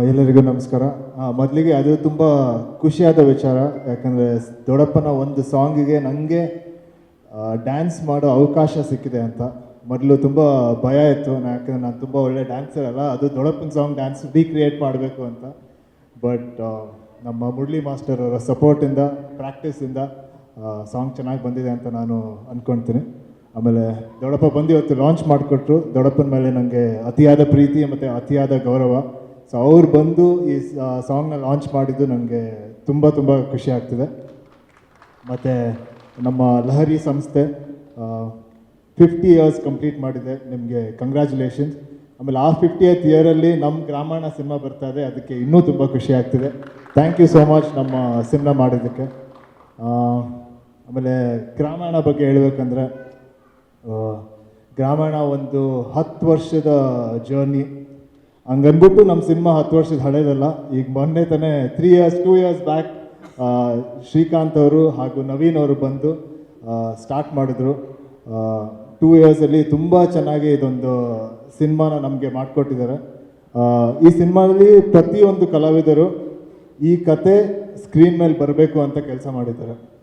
ಎಲ್ಲರಿಗೂ ನಮಸ್ಕಾರ. ಮೊದಲಿಗೆ ಅದು ತುಂಬ ಖುಷಿಯಾದ ವಿಚಾರ, ಯಾಕಂದರೆ ದೊಡ್ಡಪ್ಪನ ಒಂದು ಸಾಂಗಿಗೆ ನನಗೆ ಡ್ಯಾನ್ಸ್ ಮಾಡೋ ಅವಕಾಶ ಸಿಕ್ಕಿದೆ ಅಂತ. ಮೊದಲು ತುಂಬ ಭಯ ಇತ್ತು, ಯಾಕಂದರೆ ನಾನು ತುಂಬ ಒಳ್ಳೆ ಡ್ಯಾನ್ಸರ್ ಅಲ್ಲ, ಅದು ದೊಡ್ಡಪ್ಪನ ಸಾಂಗ್ ಡ್ಯಾನ್ಸ್ ರೀಕ್ರಿಯೇಟ್ ಮಾಡಬೇಕು ಅಂತ. ಬಟ್ ನಮ್ಮ ಮುರಳಿ ಮಾಸ್ಟರ್ ಅವರ ಸಪೋರ್ಟಿಂದ, ಪ್ರಾಕ್ಟೀಸಿಂದ ಸಾಂಗ್ ಚೆನ್ನಾಗಿ ಬಂದಿದೆ ಅಂತ ನಾನು ಅಂದ್ಕೊಳ್ತೀನಿ. ಆಮೇಲೆ ದೊಡ್ಡಪ್ಪ ಬಂದು ಇವತ್ತು ಲಾಂಚ್ ಮಾಡಿಕೊಟ್ರು. ದೊಡ್ಡಪ್ಪನ ಮೇಲೆ ನನಗೆ ಅತಿಯಾದ ಪ್ರೀತಿ ಮತ್ತು ಅತಿಯಾದ ಗೌರವ. ಸೊ ಅವ್ರು ಬಂದು ಈ ಸಾಂಗ್ನ ಲಾಂಚ್ ಮಾಡಿದ್ದು ನನಗೆ ತುಂಬ ತುಂಬ ಖುಷಿ ಆಗ್ತಿದೆ. ಮತ್ತು ನಮ್ಮ ಲಹರಿ ಸಂಸ್ಥೆ 50 ಇಯರ್ಸ್ ಕಂಪ್ಲೀಟ್ ಮಾಡಿದೆ, ನಿಮಗೆ ಕಂಗ್ರ್ಯಾಚುಲೇಷನ್ಸ್. ಆಮೇಲೆ ಆ 50th ಇಯರಲ್ಲಿ ನಮ್ಮ ಗ್ರಾಮಾಯಣ ಸಿನಿಮಾ ಬರ್ತಾ ಇದೆ, ಅದಕ್ಕೆ ಇನ್ನೂ ತುಂಬ ಖುಷಿ ಆಗ್ತಿದೆ. ಥ್ಯಾಂಕ್ ಯು ಸೋ ಮಚ್ ನಮ್ಮ ಸಿನಿಮಾ ಮಾಡಿದ್ದಕ್ಕೆ. ಆಮೇಲೆ ಗ್ರಾಮಾಯಣ ಬಗ್ಗೆ ಹೇಳ್ಬೇಕಂದ್ರೆ, ಗ್ರಾಮಾಯಣ ಒಂದು 10 ವರ್ಷದ ಜರ್ನಿ. ಹಂಗನ್ಬಿಟ್ಟು ನಮ್ಮ ಸಿನಿಮಾ 10 ವರ್ಷದ ಹಳೇದಲ್ಲ. ಈಗ ಮೊನ್ನೆ ತಾನೇ 2 ಇಯರ್ಸ್ ಬ್ಯಾಕ್ ಶ್ರೀಕಾಂತ್ ಅವರು ಹಾಗೂ ನವೀನ್ ಅವರು ಬಂದು ಸ್ಟಾರ್ಟ್ ಮಾಡಿದ್ರು. 2 ಇಯರ್ಸಲ್ಲಿ ತುಂಬ ಚೆನ್ನಾಗಿ ಇದೊಂದು ಸಿನಿಮಾನ ನಮಗೆ ಮಾಡಿಕೊಟ್ಟಿದ್ದಾರೆ. ಈ ಸಿನಿಮಾದಲ್ಲಿ ಪ್ರತಿಯೊಂದು ಕಲಾವಿದರು ಈ ಕತೆ ಸ್ಕ್ರೀನ್ ಮೇಲೆ ಬರಬೇಕು ಅಂತ ಕೆಲಸ ಮಾಡಿದ್ದಾರೆ.